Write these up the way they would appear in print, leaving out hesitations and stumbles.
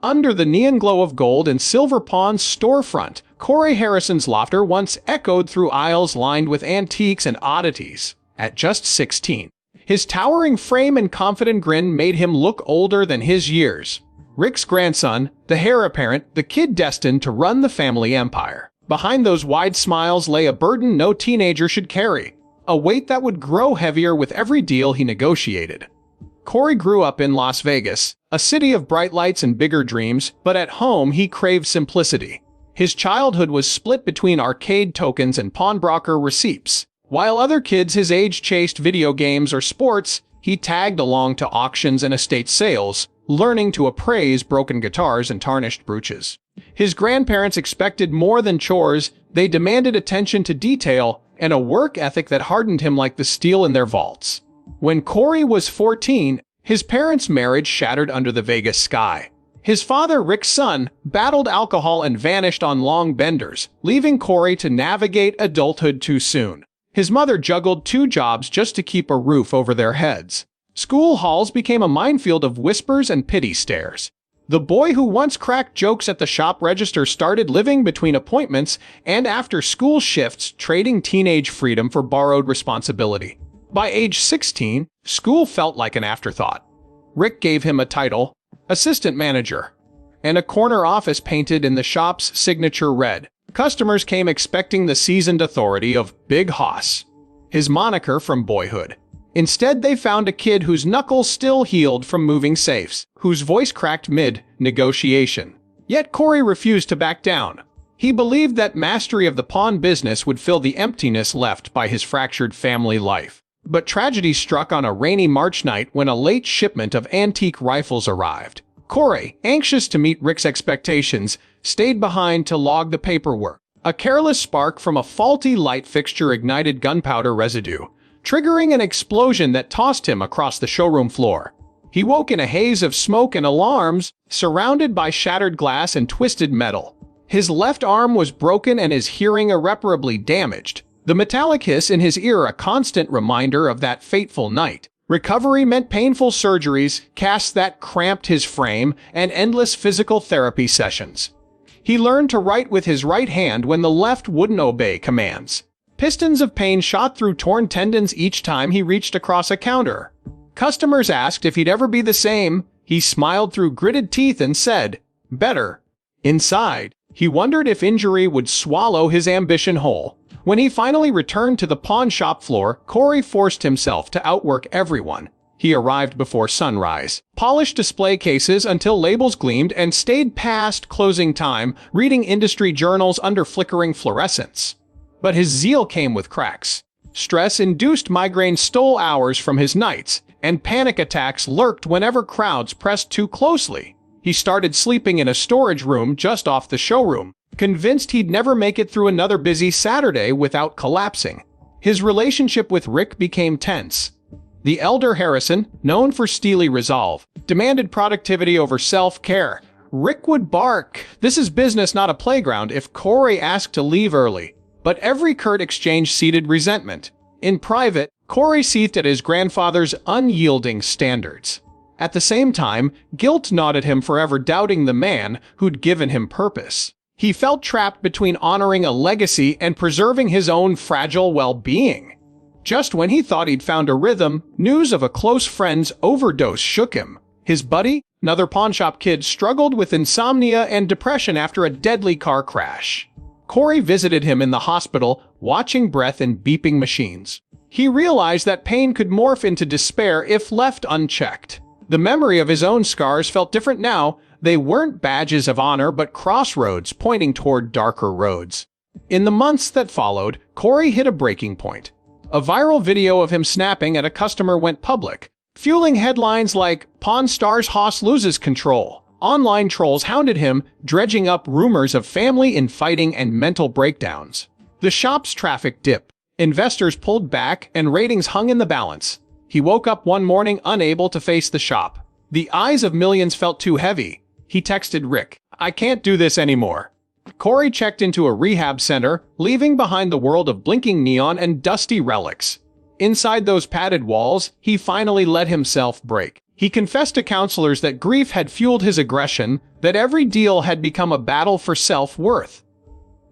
Under the neon glow of gold and silver Pawn's storefront, Corey Harrison's laughter once echoed through aisles lined with antiques and oddities. At just 16, his towering frame and confident grin made him look older than his years. Rick's grandson, the heir apparent, the kid destined to run the family empire. Behind those wide smiles lay a burden no teenager should carry, a weight that would grow heavier with every deal he negotiated. Corey grew up in Las Vegas, a city of bright lights and bigger dreams, but at home he craved simplicity. His childhood was split between arcade tokens and pawnbroker receipts. While other kids his age chased video games or sports, he tagged along to auctions and estate sales, learning to appraise broken guitars and tarnished brooches. His grandparents expected more than chores. They demanded attention to detail and a work ethic that hardened him like the steel in their vaults. When Corey was 14, his parents' marriage shattered under the Vegas sky. His father, Rick's son, battled alcohol and vanished on long benders, leaving Corey to navigate adulthood too soon. His mother juggled 2 jobs just to keep a roof over their heads. School halls became a minefield of whispers and pity stares. The boy who once cracked jokes at the shop register started living between appointments and after school shifts, trading teenage freedom for borrowed responsibility. By age 16, school felt like an afterthought. Rick gave him a title, assistant manager, and a corner office painted in the shop's signature red. Customers came expecting the seasoned authority of Big Hoss, his moniker from boyhood. Instead, they found a kid whose knuckles still healed from moving safes, whose voice cracked mid-negotiation. Yet Corey refused to back down. He believed that mastery of the pawn business would fill the emptiness left by his fractured family life. But tragedy struck on a rainy March night when a late shipment of antique rifles arrived. Corey, anxious to meet Rick's expectations, stayed behind to log the paperwork. A careless spark from a faulty light fixture ignited gunpowder residue, triggering an explosion that tossed him across the showroom floor. He woke in a haze of smoke and alarms, surrounded by shattered glass and twisted metal. His left arm was broken and his hearing irreparably damaged. The metallic hiss in his ear a constant reminder of that fateful night. Recovery meant painful surgeries, casts that cramped his frame, and endless physical therapy sessions. He learned to write with his right hand when the left wouldn't obey commands. Pistons of pain shot through torn tendons each time he reached across a counter. Customers asked if he'd ever be the same. He smiled through gritted teeth and said, "Better." Inside, he wondered if injury would swallow his ambition whole. When he finally returned to the pawn shop floor, Corey forced himself to outwork everyone. He arrived before sunrise, polished display cases until labels gleamed, and stayed past closing time, reading industry journals under flickering fluorescents. But his zeal came with cracks. Stress-induced migraine stole hours from his nights, and panic attacks lurked whenever crowds pressed too closely. He started sleeping in a storage room just off the showroom, convinced he'd never make it through another busy Saturday without collapsing. His relationship with Rick became tense. The elder Harrison, known for steely resolve, demanded productivity over self-care. Rick would bark, "This is business, not a playground," if Corey asked to leave early. But every curt exchange seeded resentment. In private, Corey seethed at his grandfather's unyielding standards. At the same time, guilt gnawed at him forever doubting the man who'd given him purpose. He felt trapped between honoring a legacy and preserving his own fragile well-being. Just when he thought he'd found a rhythm, news of a close friend's overdose shook him. His buddy, another pawnshop kid, struggled with insomnia and depression after a deadly car crash. Corey visited him in the hospital, watching breath and beeping machines. He realized that pain could morph into despair if left unchecked. The memory of his own scars felt different now. They weren't badges of honor, but crossroads pointing toward darker roads. In the months that followed, Corey hit a breaking point. A viral video of him snapping at a customer went public, fueling headlines like "Pawn Stars Hoss Loses Control." Online trolls hounded him, dredging up rumors of family infighting and mental breakdowns. The shop's traffic dipped. Investors pulled back, and ratings hung in the balance. He woke up one morning unable to face the shop. The eyes of millions felt too heavy. He texted Rick, "I can't do this anymore." Corey checked into a rehab center, leaving behind the world of blinking neon and dusty relics. Inside those padded walls, he finally let himself break. He confessed to counselors that grief had fueled his aggression, that every deal had become a battle for self-worth.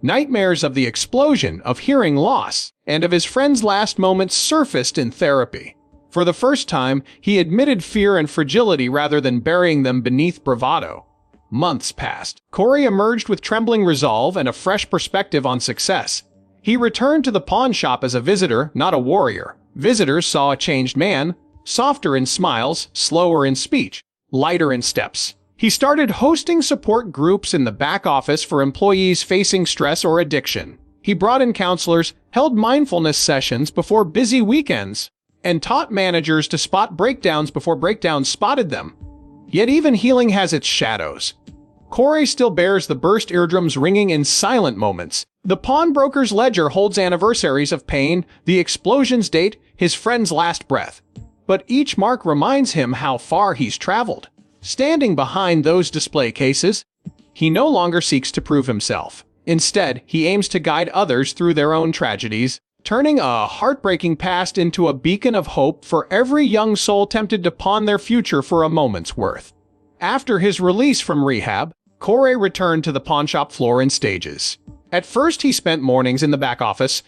Nightmares of the explosion, of hearing loss, and of his friend's last moments surfaced in therapy. For the first time, he admitted fear and fragility rather than burying them beneath bravado. Months passed. Corey emerged with trembling resolve and a fresh perspective on success. He returned to the pawn shop as a visitor, not a warrior. Visitors saw a changed man, softer in smiles, slower in speech, lighter in steps. He started hosting support groups in the back office for employees facing stress or addiction. He brought in counselors, held mindfulness sessions before busy weekends, and taught managers to spot breakdowns before breakdowns spotted them. Yet even healing has its shadows. Corey still bears the burst eardrums ringing in silent moments. The pawnbroker's ledger holds anniversaries of pain, the explosion's date, his friend's last breath. But each mark reminds him how far he's traveled. Standing behind those display cases, he no longer seeks to prove himself. Instead, he aims to guide others through their own tragedies, turning a heartbreaking past into a beacon of hope for every young soul tempted to pawn their future for a moment's worth. After his release from rehab, Corey returned to the pawnshop floor in stages. At first, he spent mornings in the back office,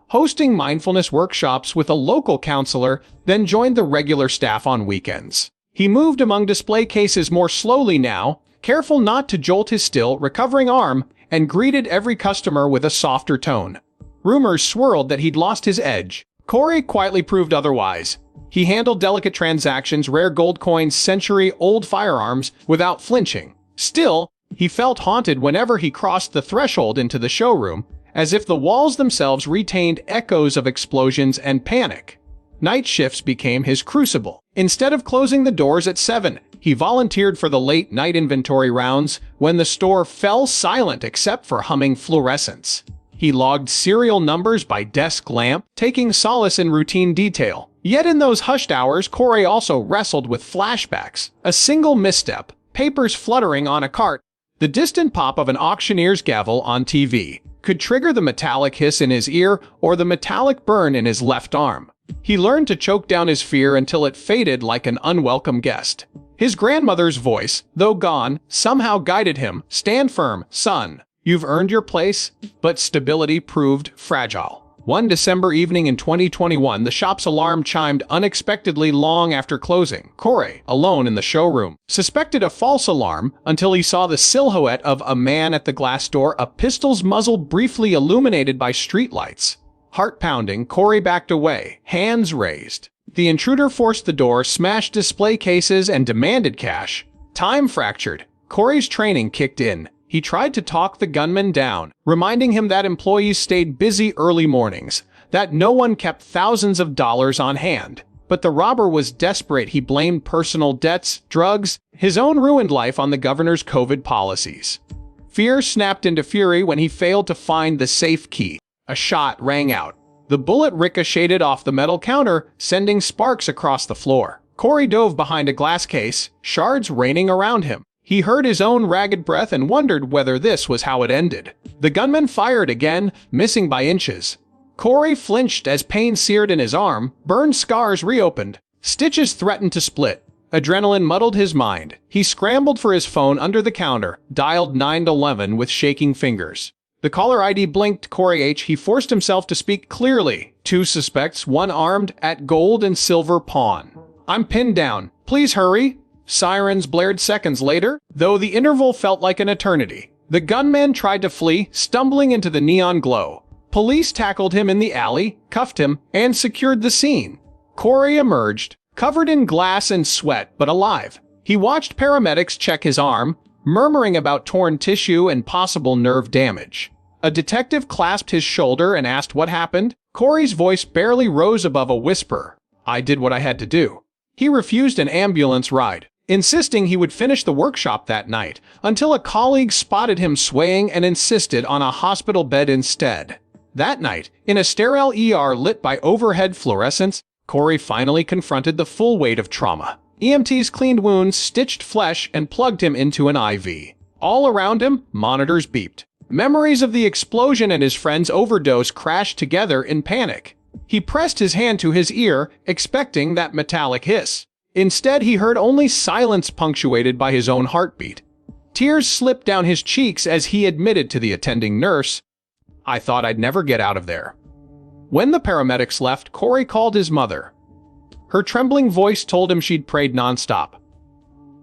hosting mindfulness workshops with a local counselor, then joined the regular staff on weekends. He moved among display cases more slowly now, careful not to jolt his still recovering arm, and greeted every customer with a softer tone. Rumors swirled that he'd lost his edge. Corey quietly proved otherwise. He handled delicate transactions, rare gold coins, century-old firearms, without flinching. Still, he felt haunted whenever he crossed the threshold into the showroom, as if the walls themselves retained echoes of explosions and panic. Night shifts became his crucible. Instead of closing the doors at 7, he volunteered for the late-night inventory rounds when the store fell silent except for humming fluorescents. He logged serial numbers by desk lamp, taking solace in routine detail. Yet in those hushed hours, Corey also wrestled with flashbacks. A single misstep, papers fluttering on a cart, the distant pop of an auctioneer's gavel on TV, could trigger the metallic hiss in his ear or the metallic burn in his left arm. He learned to choke down his fear until it faded like an unwelcome guest. His grandmother's voice, though gone, somehow guided him. "Stand firm, son. You've earned your place." But stability proved fragile. One December evening in 2021, the shop's alarm chimed unexpectedly long after closing. Corey, alone in the showroom, suspected a false alarm until he saw the silhouette of a man at the glass door, a pistol's muzzle briefly illuminated by streetlights. Heart pounding, Corey backed away, hands raised. The intruder forced the door, smashed display cases, and demanded cash. Time fractured. Corey's training kicked in. He tried to talk the gunman down, reminding him that employees stayed busy early mornings, that no one kept thousands of dollars on hand. But the robber was desperate. He blamed personal debts, drugs, his own ruined life on the governor's COVID policies. Fear snapped into fury when he failed to find the safe key. A shot rang out. The bullet ricocheted off the metal counter, sending sparks across the floor. Corey dove behind a glass case, shards raining around him. He heard his own ragged breath and wondered whether this was how it ended. The gunman fired again, missing by inches. Corey flinched as pain seared in his arm, burned scars reopened. Stitches threatened to split. Adrenaline muddled his mind. He scrambled for his phone under the counter, dialed 911 with shaking fingers. The caller ID blinked. Corey H. He forced himself to speak clearly. 2 suspects, one armed, at gold and silver pawn. "I'm pinned down. Please hurry." Sirens blared seconds later, though the interval felt like an eternity. The gunman tried to flee, stumbling into the neon glow. Police tackled him in the alley, cuffed him, and secured the scene. Corey emerged, covered in glass and sweat, but alive. He watched paramedics check his arm, murmuring about torn tissue and possible nerve damage. A detective clasped his shoulder and asked what happened. Corey's voice barely rose above a whisper. "I did what I had to do." He refused an ambulance ride, insisting he would finish the workshop that night, until a colleague spotted him swaying and insisted on a hospital bed instead. That night, in a sterile ER lit by overhead fluorescents, Corey finally confronted the full weight of trauma. EMTs cleaned wounds, stitched flesh, and plugged him into an IV. All around him, monitors beeped. Memories of the explosion and his friend's overdose crashed together in panic. He pressed his hand to his ear, expecting that metallic hiss. Instead, he heard only silence punctuated by his own heartbeat. Tears slipped down his cheeks as he admitted to the attending nurse, "I thought I'd never get out of there." When the paramedics left, Corey called his mother. Her trembling voice told him she'd prayed nonstop.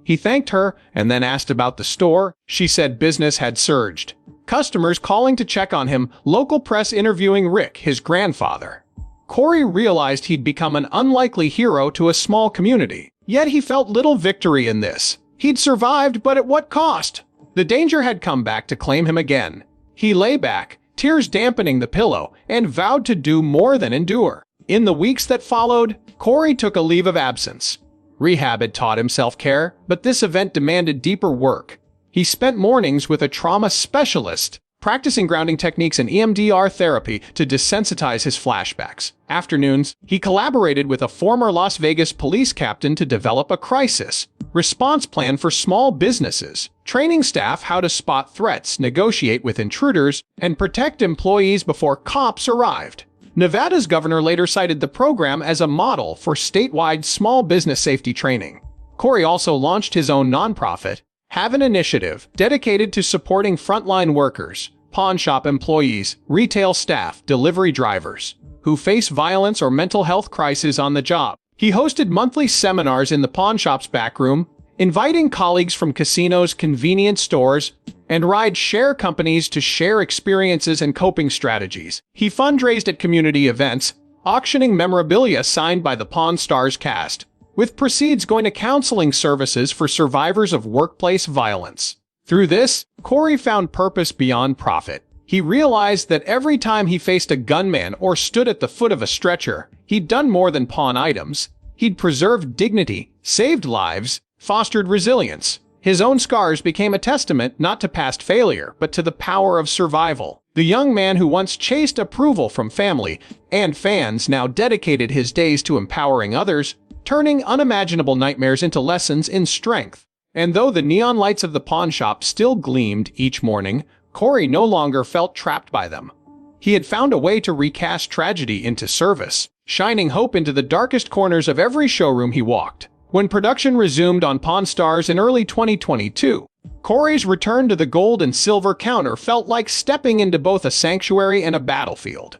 He thanked her and then asked about the store. She said business had surged. Customers calling to check on him, local press interviewing Rick, his grandfather. Corey realized he'd become an unlikely hero to a small community. Yet he felt little victory in this. He'd survived, but at what cost? The danger had come back to claim him again. He lay back, tears dampening the pillow, and vowed to do more than endure. In the weeks that followed, Corey took a leave of absence. Rehab had taught him self-care, but this event demanded deeper work. He spent mornings with a trauma specialist, practicing grounding techniques and EMDR therapy to desensitize his flashbacks. Afternoons, he collaborated with a former Las Vegas police captain to develop a crisis response plan for small businesses, training staff how to spot threats, negotiate with intruders, and protect employees before cops arrived. Nevada's governor later cited the program as a model for statewide small business safety training. Corey also launched his own nonprofit, Have an Initiative, dedicated to supporting frontline workers, pawn shop employees, retail staff, delivery drivers, who face violence or mental health crises on the job. He hosted monthly seminars in the pawn shop's back room, inviting colleagues from casinos, convenience stores, and ride-share companies to share experiences and coping strategies. He fundraised at community events, auctioning memorabilia signed by the Pawn Stars cast, with proceeds going to counseling services for survivors of workplace violence. Through this, Corey found purpose beyond profit. He realized that every time he faced a gunman or stood at the foot of a stretcher, he'd done more than pawn items. He'd preserved dignity, saved lives, fostered resilience. His own scars became a testament not to past failure, but to the power of survival. The young man who once chased approval from family and fans now dedicated his days to empowering others, turning unimaginable nightmares into lessons in strength. And though the neon lights of the pawn shop still gleamed each morning, Corey no longer felt trapped by them. He had found a way to recast tragedy into service, shining hope into the darkest corners of every showroom he walked. When production resumed on Pawn Stars in early 2022, Corey's return to the gold and silver counter felt like stepping into both a sanctuary and a battlefield.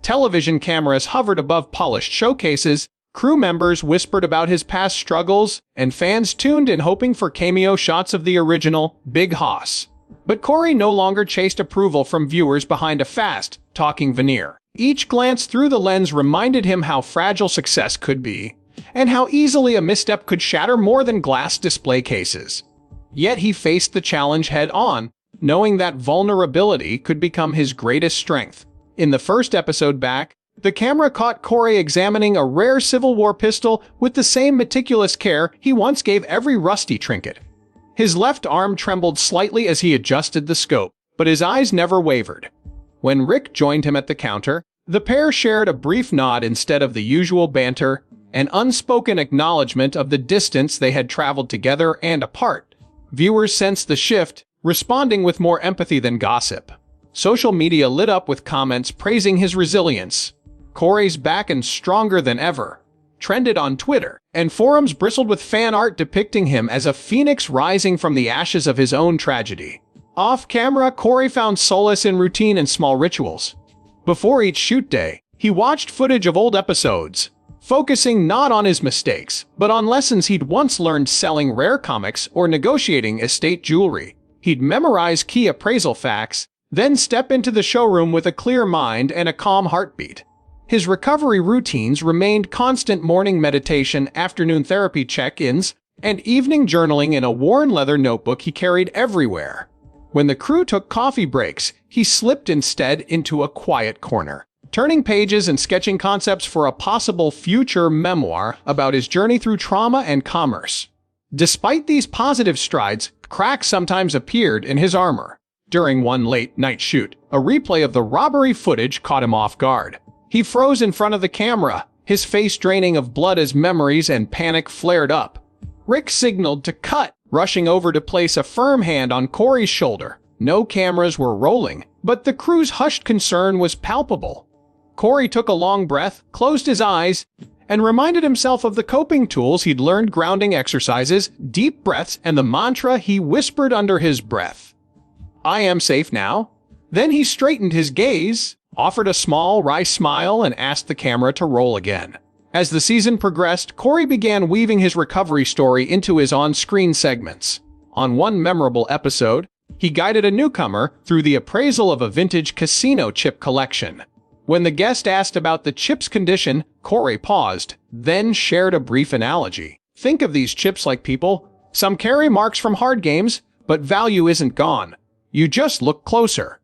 Television cameras hovered above polished showcases, crew members whispered about his past struggles, and fans tuned in hoping for cameo shots of the original Big Hoss. But Corey no longer chased approval from viewers behind a fast-talking veneer. Each glance through the lens reminded him how fragile success could be, and how easily a misstep could shatter more than glass display cases. Yet he faced the challenge head-on, knowing that vulnerability could become his greatest strength. In the first episode back, the camera caught Corey examining a rare Civil War pistol with the same meticulous care he once gave every rusty trinket. His left arm trembled slightly as he adjusted the scope, but his eyes never wavered. When Rick joined him at the counter, the pair shared a brief nod instead of the usual banter, an unspoken acknowledgement of the distance they had traveled together and apart. Viewers sensed the shift, responding with more empathy than gossip. Social media lit up with comments praising his resilience. Corey's back and stronger than ever trended on Twitter, and forums bristled with fan art depicting him as a phoenix rising from the ashes of his own tragedy. Off-camera, Corey found solace in routine and small rituals. Before each shoot day, he watched footage of old episodes, focusing not on his mistakes, but on lessons he'd once learned selling rare comics or negotiating estate jewelry. He'd memorize key appraisal facts, then step into the showroom with a clear mind and a calm heartbeat. His recovery routines remained constant: morning meditation, afternoon therapy check-ins, and evening journaling in a worn leather notebook he carried everywhere. When the crew took coffee breaks, he slipped instead into a quiet corner, turning pages and sketching concepts for a possible future memoir about his journey through trauma and commerce. Despite these positive strides, cracks sometimes appeared in his armor. During one late-night shoot, a replay of the robbery footage caught him off guard. He froze in front of the camera, his face draining of blood as memories and panic flared up. Rick signaled to cut, rushing over to place a firm hand on Corey's shoulder. No cameras were rolling, but the crew's hushed concern was palpable. Corey took a long breath, closed his eyes, and reminded himself of the coping tools he'd learned: grounding exercises, deep breaths, and the mantra he whispered under his breath. "I am safe now." Then he straightened his gaze, offered a small, wry smile, and asked the camera to roll again. As the season progressed, Corey began weaving his recovery story into his on-screen segments. On one memorable episode, he guided a newcomer through the appraisal of a vintage casino chip collection. When the guest asked about the chip's condition, Corey paused, then shared a brief analogy. "Think of these chips like people. Some carry marks from hard games, but value isn't gone. You just look closer."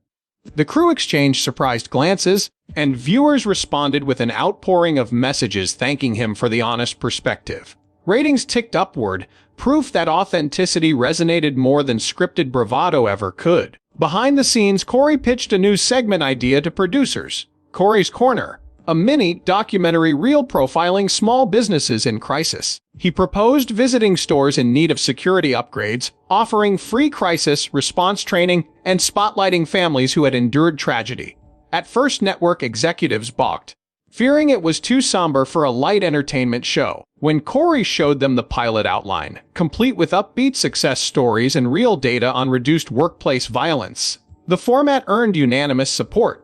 The crew exchanged surprised glances, and viewers responded with an outpouring of messages thanking him for the honest perspective. Ratings ticked upward, proof that authenticity resonated more than scripted bravado ever could. Behind the scenes, Corey pitched a new segment idea to producers: Corey's Corner, a mini-documentary reel profiling small businesses in crisis. He proposed visiting stores in need of security upgrades, offering free crisis response training, and spotlighting families who had endured tragedy. At first, network executives balked, fearing it was too somber for a light entertainment show. When Corey showed them the pilot outline, complete with upbeat success stories and real data on reduced workplace violence, the format earned unanimous support.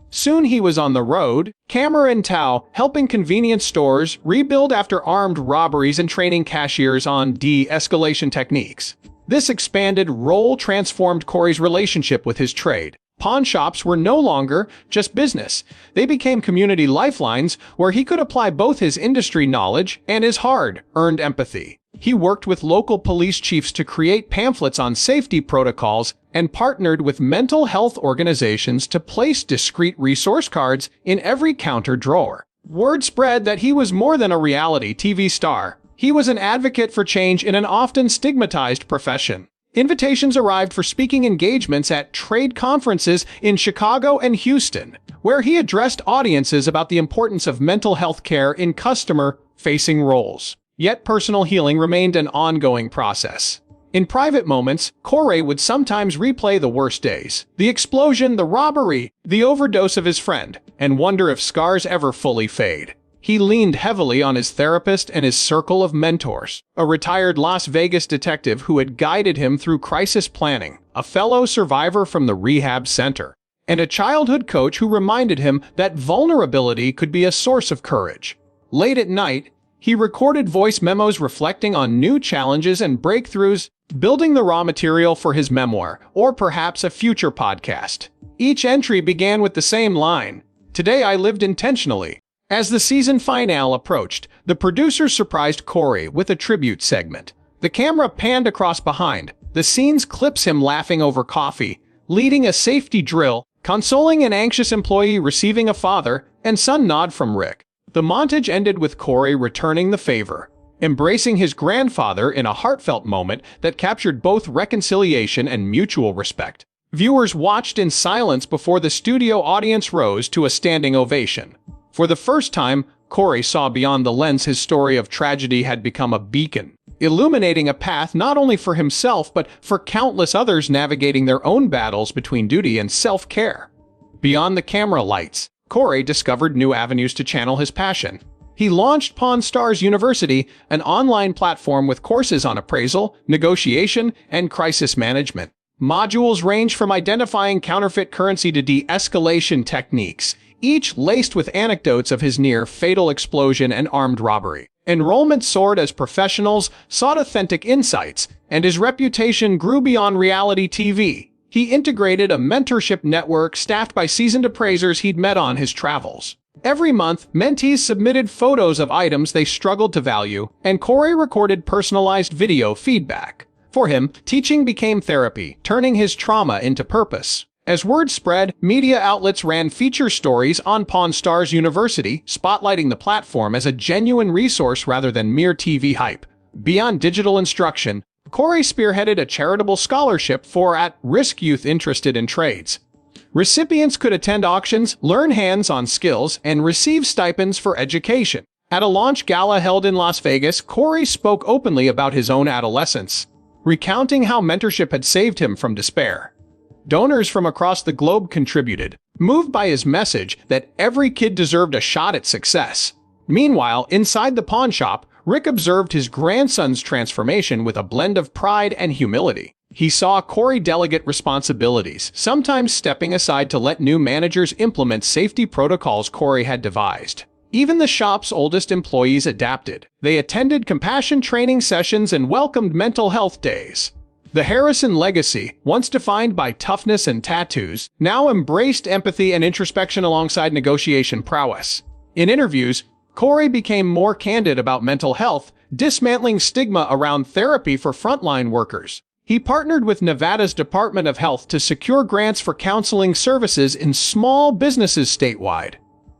Soon he was on the road, camera in tow, helping convenience stores rebuild after armed robberies and training cashiers on de-escalation techniques. This expanded role transformed Corey's relationship with his trade. Pawn shops were no longer just business. They became community lifelines where he could apply both his industry knowledge and his hard-earned empathy. He worked with local police chiefs to create pamphlets on safety protocols and partnered with mental health organizations to place discreet resource cards in every counter drawer. Word spread that he was more than a reality TV star. He was an advocate for change in an often stigmatized profession. Invitations arrived for speaking engagements at trade conferences in Chicago and Houston, where he addressed audiences about the importance of mental health care in customer-facing roles. Yet personal healing remained an ongoing process. In private moments, Corey would sometimes replay the worst days, the explosion, the robbery, the overdose of his friend, and wonder if scars ever fully fade. He leaned heavily on his therapist and his circle of mentors, a retired Las Vegas detective who had guided him through crisis planning, a fellow survivor from the rehab center, and a childhood coach who reminded him that vulnerability could be a source of courage. Late at night, he recorded voice memos reflecting on new challenges and breakthroughs, building the raw material for his memoir, or perhaps a future podcast. Each entry began with the same line: "Today I lived intentionally." As the season finale approached, the producers surprised Corey with a tribute segment. The camera panned across behind. The scenes clips him laughing over coffee, leading a safety drill, consoling an anxious employee receiving a father and son nod from Rick. The montage ended with Corey returning the favor, embracing his grandfather in a heartfelt moment that captured both reconciliation and mutual respect. Viewers watched in silence before the studio audience rose to a standing ovation. For the first time, Corey saw beyond the lens. His story of tragedy had become a beacon, illuminating a path not only for himself but for countless others navigating their own battles between duty and self-care. Beyond the camera lights, Corey discovered new avenues to channel his passion. He launched Pawn Stars University, an online platform with courses on appraisal, negotiation, and crisis management. Modules range from identifying counterfeit currency to de-escalation techniques, each laced with anecdotes of his near-fatal explosion and armed robbery. Enrollment soared as professionals sought authentic insights, and his reputation grew beyond reality TV. He integrated a mentorship network staffed by seasoned appraisers he'd met on his travels. Every month, mentees submitted photos of items they struggled to value, and Corey recorded personalized video feedback. For him, teaching became therapy, turning his trauma into purpose. As word spread, media outlets ran feature stories on Pawn Stars University, spotlighting the platform as a genuine resource rather than mere TV hype. Beyond digital instruction, Corey spearheaded a charitable scholarship for at-risk youth interested in trades. Recipients could attend auctions, learn hands-on skills, and receive stipends for education. At a launch gala held in Las Vegas, Corey spoke openly about his own adolescence, recounting how mentorship had saved him from despair. Donors from across the globe contributed, moved by his message that every kid deserved a shot at success. Meanwhile, inside the pawn shop, Rick observed his grandson's transformation with a blend of pride and humility. He saw Corey delegate responsibilities, sometimes stepping aside to let new managers implement safety protocols Corey had devised. Even the shop's oldest employees adapted. They attended compassion training sessions and welcomed mental health days. The Harrison legacy, once defined by toughness and tattoos, now embraced empathy and introspection alongside negotiation prowess. In interviews, Corey became more candid about mental health, dismantling stigma around therapy for frontline workers. He partnered with Nevada's Department of Health to secure grants for counseling services in small businesses statewide.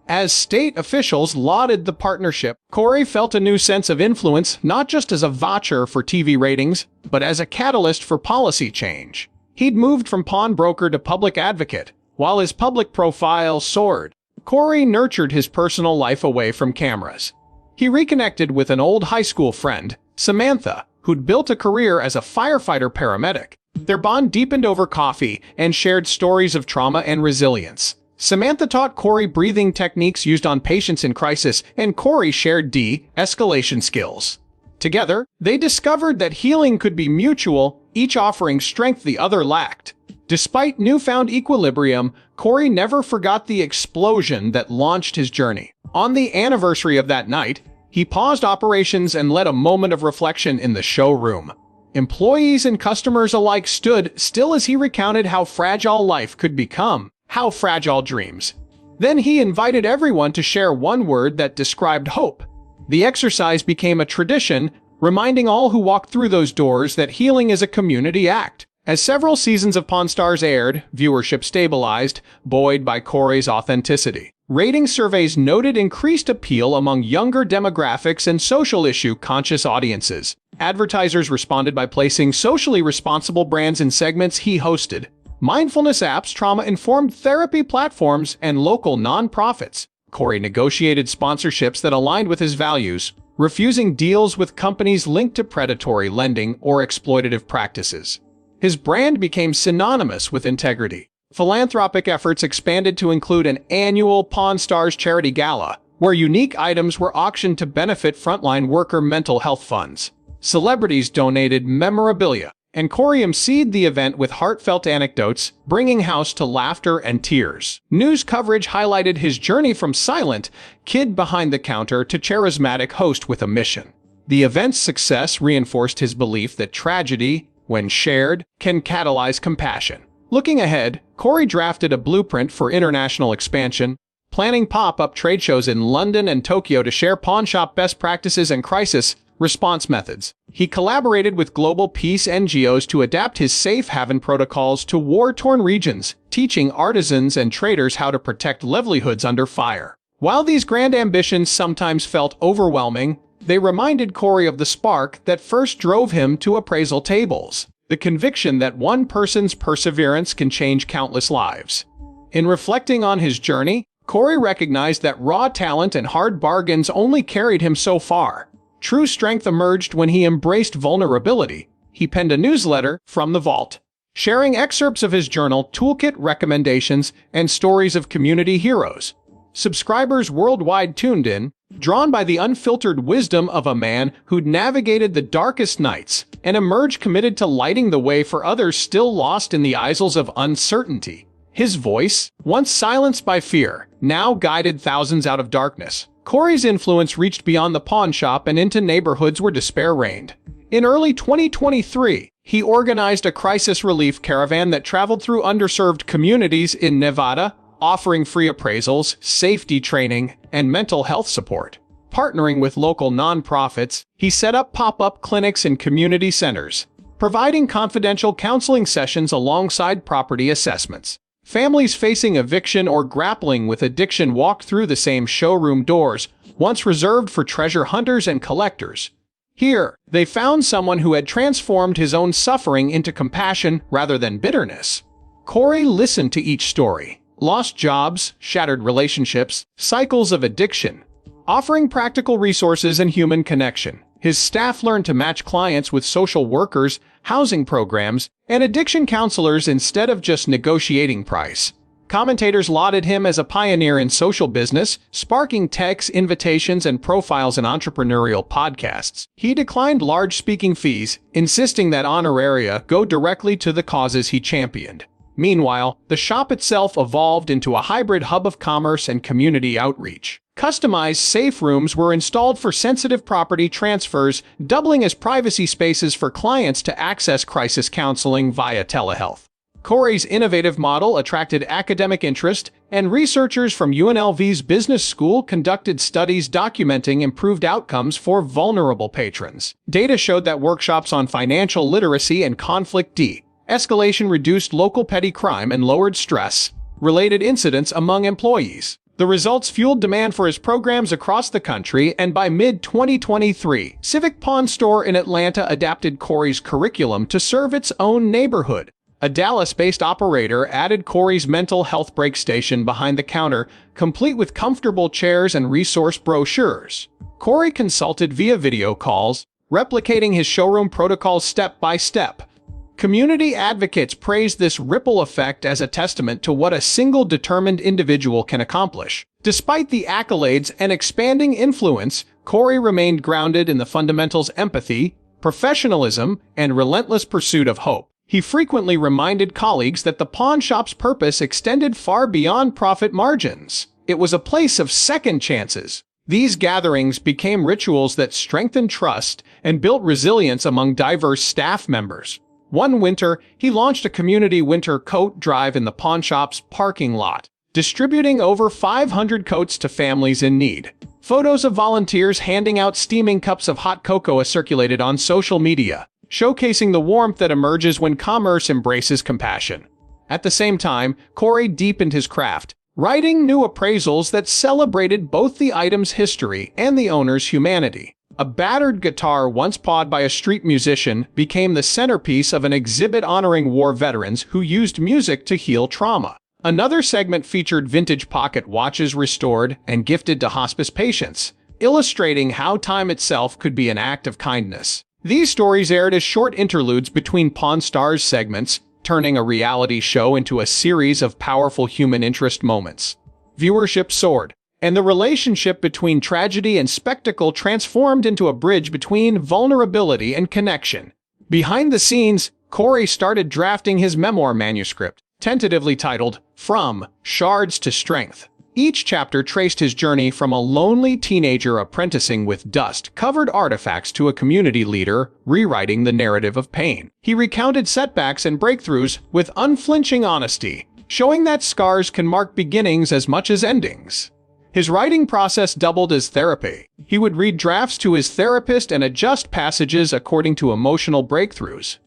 As state officials lauded the partnership, Corey felt a new sense of influence, not just as a voucher for TV ratings, but as a catalyst for policy change. He'd moved from pawnbroker to public advocate, while his public profile soared. Corey nurtured his personal life away from cameras. He reconnected with an old high school friend, Samantha, who'd built a career as a firefighter-paramedic. Their bond deepened over coffee and shared stories of trauma and resilience. Samantha taught Corey breathing techniques used on patients in crisis, and Corey shared de-escalation skills. Together, they discovered that healing could be mutual, each offering strength the other lacked. Despite newfound equilibrium, Corey never forgot the explosion that launched his journey. On the anniversary of that night, he paused operations and led a moment of reflection in the showroom. Employees and customers alike stood still as he recounted how fragile life could become, how fragile dreams. Then he invited everyone to share one word that described hope. The exercise became a tradition, reminding all who walked through those doors that healing is a community act. As several seasons of Pawn Stars aired, viewership stabilized, buoyed by Corey's authenticity. Rating surveys noted increased appeal among younger demographics and social issue-conscious audiences. Advertisers responded by placing socially responsible brands in segments he hosted. Mindfulness apps, trauma-informed therapy platforms, and local nonprofits. Corey negotiated sponsorships that aligned with his values, refusing deals with companies linked to predatory lending or exploitative practices. His brand became synonymous with integrity. Philanthropic efforts expanded to include an annual Pawn Stars charity gala, where unique items were auctioned to benefit frontline worker mental health funds. Celebrities donated memorabilia, and Corey emceed the event with heartfelt anecdotes, bringing house to laughter and tears. News coverage highlighted his journey from silent kid behind the counter to charismatic host with a mission. The event's success reinforced his belief that tragedy, when shared, can catalyze compassion. Looking ahead, Corey drafted a blueprint for international expansion, planning pop-up trade shows in London and Tokyo to share pawnshop best practices and crisis response methods. He collaborated with global peace NGOs to adapt his safe haven protocols to war-torn regions, teaching artisans and traders how to protect livelihoods under fire. While these grand ambitions sometimes felt overwhelming, they reminded Corey of the spark that first drove him to appraisal tables. The conviction that one person's perseverance can change countless lives. In reflecting on his journey, Corey recognized that raw talent and hard bargains only carried him so far. True strength emerged when he embraced vulnerability. He penned a newsletter, From the Vault, sharing excerpts of his journal, toolkit recommendations, and stories of community heroes. Subscribers worldwide tuned in, drawn by the unfiltered wisdom of a man who'd navigated the darkest nights and emerged committed to lighting the way for others still lost in the aisles of uncertainty. His voice, once silenced by fear, now guided thousands out of darkness. Corey's influence reached beyond the pawn shop and into neighborhoods where despair reigned. In early 2023, he organized a crisis relief caravan that traveled through underserved communities in Nevada, offering free appraisals, safety training, and mental health support. Partnering with local nonprofits, he set up pop-up clinics in community centers, providing confidential counseling sessions alongside property assessments. Families facing eviction or grappling with addiction walked through the same showroom doors, once reserved for treasure hunters and collectors. Here, they found someone who had transformed his own suffering into compassion rather than bitterness. Corey listened to each story. Lost jobs, shattered relationships, cycles of addiction, offering practical resources and human connection. His staff learned to match clients with social workers, housing programs, and addiction counselors instead of just negotiating price. Commentators lauded him as a pioneer in social business, sparking texts, invitations, and profiles in entrepreneurial podcasts. He declined large speaking fees, insisting that honoraria go directly to the causes he championed. Meanwhile, the shop itself evolved into a hybrid hub of commerce and community outreach. Customized safe rooms were installed for sensitive property transfers, doubling as privacy spaces for clients to access crisis counseling via telehealth. Corey's innovative model attracted academic interest, and researchers from UNLV's business school conducted studies documenting improved outcomes for vulnerable patrons. Data showed that workshops on financial literacy and conflict de-escalation reduced local petty crime and lowered stress-related incidents among employees. The results fueled demand for his programs across the country, and by mid-2023, Civic Pawn Store in Atlanta adapted Corey's curriculum to serve its own neighborhood. A Dallas-based operator added Corey's mental health break station behind the counter, complete with comfortable chairs and resource brochures. Corey consulted via video calls, replicating his showroom protocols step by step. Community advocates praised this ripple effect as a testament to what a single determined individual can accomplish. Despite the accolades and expanding influence, Corey remained grounded in the fundamentals: empathy, professionalism, and relentless pursuit of hope. He frequently reminded colleagues that the pawn shop's purpose extended far beyond profit margins. It was a place of second chances. These gatherings became rituals that strengthened trust and built resilience among diverse staff members. One winter, he launched a community winter coat drive in the pawn shop's parking lot, distributing over 500 coats to families in need. Photos of volunteers handing out steaming cups of hot cocoa circulated on social media, showcasing the warmth that emerges when commerce embraces compassion. At the same time, Corey deepened his craft, writing new appraisals that celebrated both the item's history and the owner's humanity. A battered guitar once pawed by a street musician became the centerpiece of an exhibit honoring war veterans who used music to heal trauma. Another segment featured vintage pocket watches restored and gifted to hospice patients, illustrating how time itself could be an act of kindness. These stories aired as short interludes between Pawn Stars segments, turning a reality show into a series of powerful human interest moments. Viewership soared, and the relationship between tragedy and spectacle transformed into a bridge between vulnerability and connection. Behind the scenes, Corey started drafting his memoir manuscript, tentatively titled From Shards to Strength. Each chapter traced his journey from a lonely teenager apprenticing with dust-covered artifacts to a community leader, rewriting the narrative of pain. He recounted setbacks and breakthroughs with unflinching honesty, showing that scars can mark beginnings as much as endings. His writing process doubled as therapy. He would read drafts to his therapist and adjust passages according to emotional breakthroughs.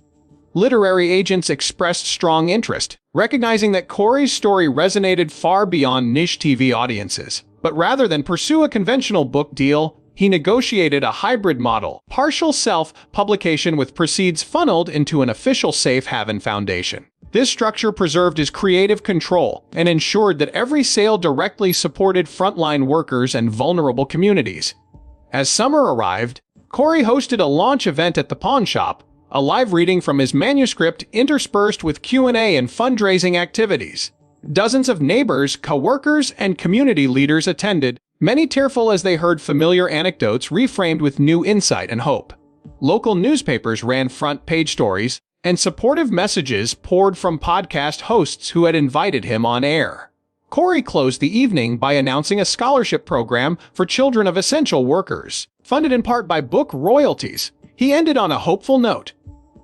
Literary agents expressed strong interest, recognizing that Corey's story resonated far beyond niche TV audiences. But rather than pursue a conventional book deal, he negotiated a hybrid model, partial self-publication with proceeds funneled into an official safe haven foundation. This structure preserved his creative control and ensured that every sale directly supported frontline workers and vulnerable communities. As summer arrived, Corey hosted a launch event at the pawn shop, a live reading from his manuscript interspersed with Q&A and fundraising activities. Dozens of neighbors, co-workers, and community leaders attended, many tearful as they heard familiar anecdotes reframed with new insight and hope. Local newspapers ran front-page stories, and supportive messages poured from podcast hosts who had invited him on air. Corey closed the evening by announcing a scholarship program for children of essential workers, funded in part by book royalties. He ended on a hopeful note.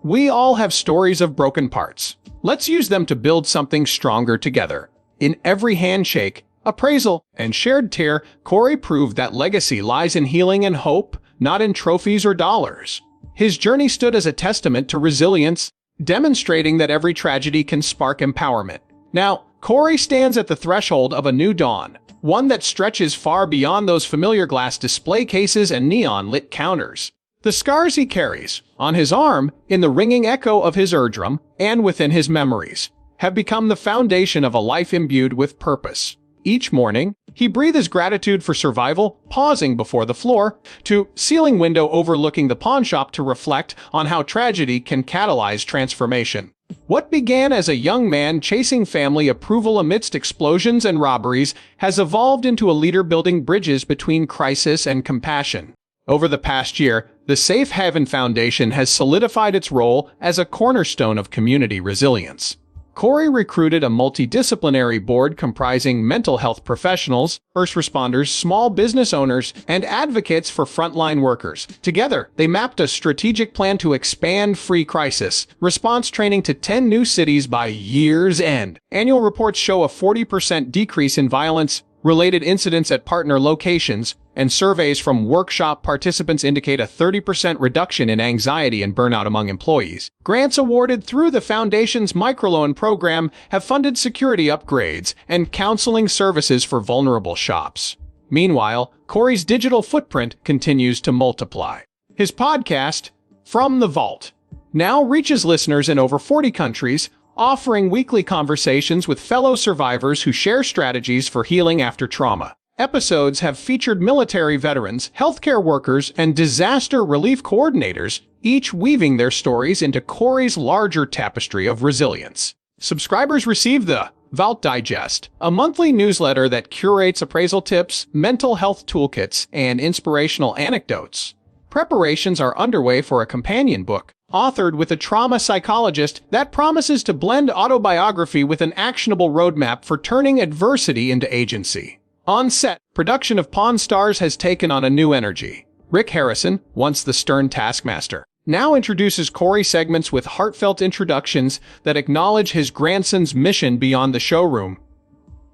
"We all have stories of broken parts. Let's use them to build something stronger together." In every handshake, appraisal, and shared tear, Corey proved that legacy lies in healing and hope, not in trophies or dollars. His journey stood as a testament to resilience, demonstrating that every tragedy can spark empowerment. Now, Corey stands at the threshold of a new dawn, one that stretches far beyond those familiar glass display cases and neon-lit counters. The scars he carries, on his arm, in the ringing echo of his eardrum, and within his memories, have become the foundation of a life imbued with purpose. Each morning, He breathes gratitude for survival, pausing before the floor, to ceiling window overlooking the pawnshop to reflect on how tragedy can catalyze transformation. What began as a young man chasing family approval amidst explosions and robberies has evolved into a leader building bridges between crisis and compassion. Over the past year, the Safe Haven Foundation has solidified its role as a cornerstone of community resilience. Corey recruited a multidisciplinary board comprising mental health professionals, first responders, small business owners, and advocates for frontline workers. Together, they mapped a strategic plan to expand free crisis response training to 10 new cities by year's end. Annual reports show a 40% decrease in violence-related incidents at partner locations, and surveys from workshop participants indicate a 30% reduction in anxiety and burnout among employees. Grants awarded through the Foundation's microloan program have funded security upgrades and counseling services for vulnerable shops. Meanwhile, Corey's digital footprint continues to multiply. His podcast, From the Vault, now reaches listeners in over 40 countries, offering weekly conversations with fellow survivors who share strategies for healing after trauma. Episodes have featured military veterans, healthcare workers, and disaster relief coordinators, each weaving their stories into Corey's larger tapestry of resilience. Subscribers receive the Vault Digest, a monthly newsletter that curates appraisal tips, mental health toolkits, and inspirational anecdotes. Preparations are underway for a companion book, authored with a trauma psychologist, that promises to blend autobiography with an actionable roadmap for turning adversity into agency. On set, production of Pawn Stars has taken on a new energy. Rick Harrison, once the stern taskmaster, now introduces Corey segments with heartfelt introductions that acknowledge his grandson's mission beyond the showroom.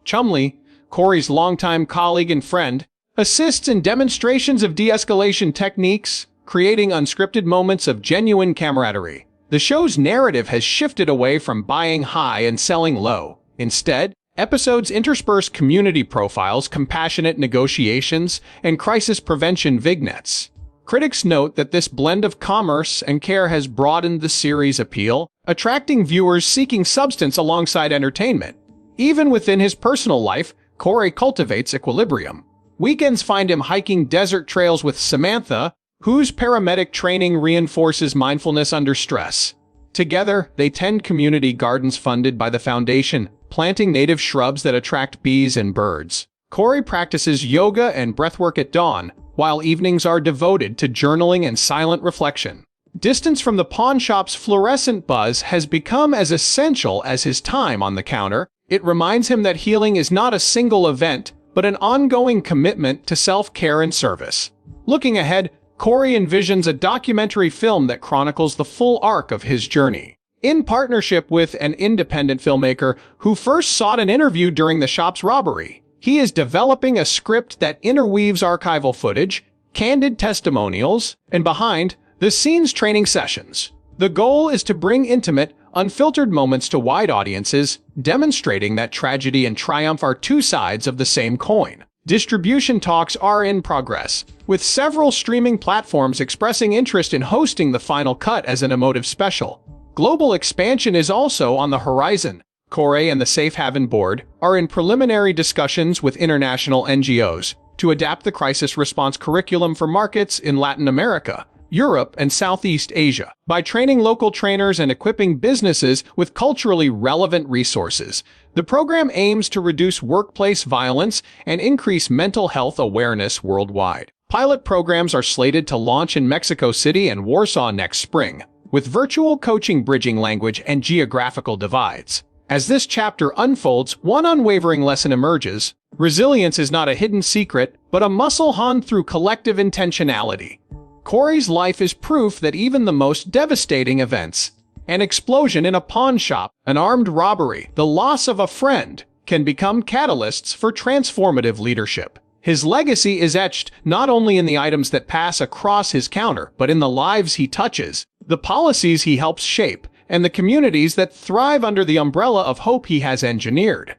Chumley, Corey's longtime colleague and friend, assists in demonstrations of de-escalation techniques, creating unscripted moments of genuine camaraderie. The show's narrative has shifted away from buying high and selling low. Instead, episodes intersperse community profiles, compassionate negotiations, and crisis prevention vignettes. Critics note that this blend of commerce and care has broadened the series' appeal, attracting viewers seeking substance alongside entertainment. Even within his personal life, Corey cultivates equilibrium. Weekends find him hiking desert trails with Samantha, whose paramedic training reinforces mindfulness under stress. Together, they tend community gardens funded by the Foundation, planting native shrubs that attract bees and birds. Corey practices yoga and breathwork at dawn, while evenings are devoted to journaling and silent reflection. Distance from the pawn shop's fluorescent buzz has become as essential as his time on the counter. It reminds him that healing is not a single event, but an ongoing commitment to self-care and service. Looking ahead, Corey envisions a documentary film that chronicles the full arc of his journey. In partnership with an independent filmmaker who first sought an interview during the shop's robbery, he is developing a script that interweaves archival footage, candid testimonials, and behind-the-scenes training sessions. The goal is to bring intimate, unfiltered moments to wide audiences, demonstrating that tragedy and triumph are two sides of the same coin. Distribution talks are in progress, with several streaming platforms expressing interest in hosting the final cut as an emotive special. Global expansion is also on the horizon. Corey and the Safe Haven Board are in preliminary discussions with international NGOs to adapt the crisis response curriculum for markets in Latin America, Europe, and Southeast Asia. By training local trainers and equipping businesses with culturally relevant resources, the program aims to reduce workplace violence and increase mental health awareness worldwide. Pilot programs are slated to launch in Mexico City and Warsaw next spring, with virtual coaching bridging language and geographical divides. As this chapter unfolds, one unwavering lesson emerges: resilience is not a hidden secret, but a muscle honed through collective intentionality. Corey's life is proof that even the most devastating events, an explosion in a pawn shop, an armed robbery, the loss of a friend, can become catalysts for transformative leadership. His legacy is etched not only in the items that pass across his counter, but in the lives he touches, the policies he helps shape, and the communities that thrive under the umbrella of hope he has engineered.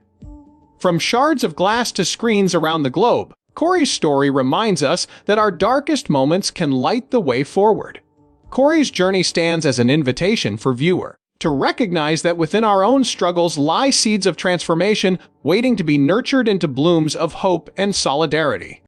From shards of glass to screens around the globe, Corey's story reminds us that our darkest moments can light the way forward. Corey's journey stands as an invitation for viewer to recognize that within our own struggles lie seeds of transformation waiting to be nurtured into blooms of hope and solidarity.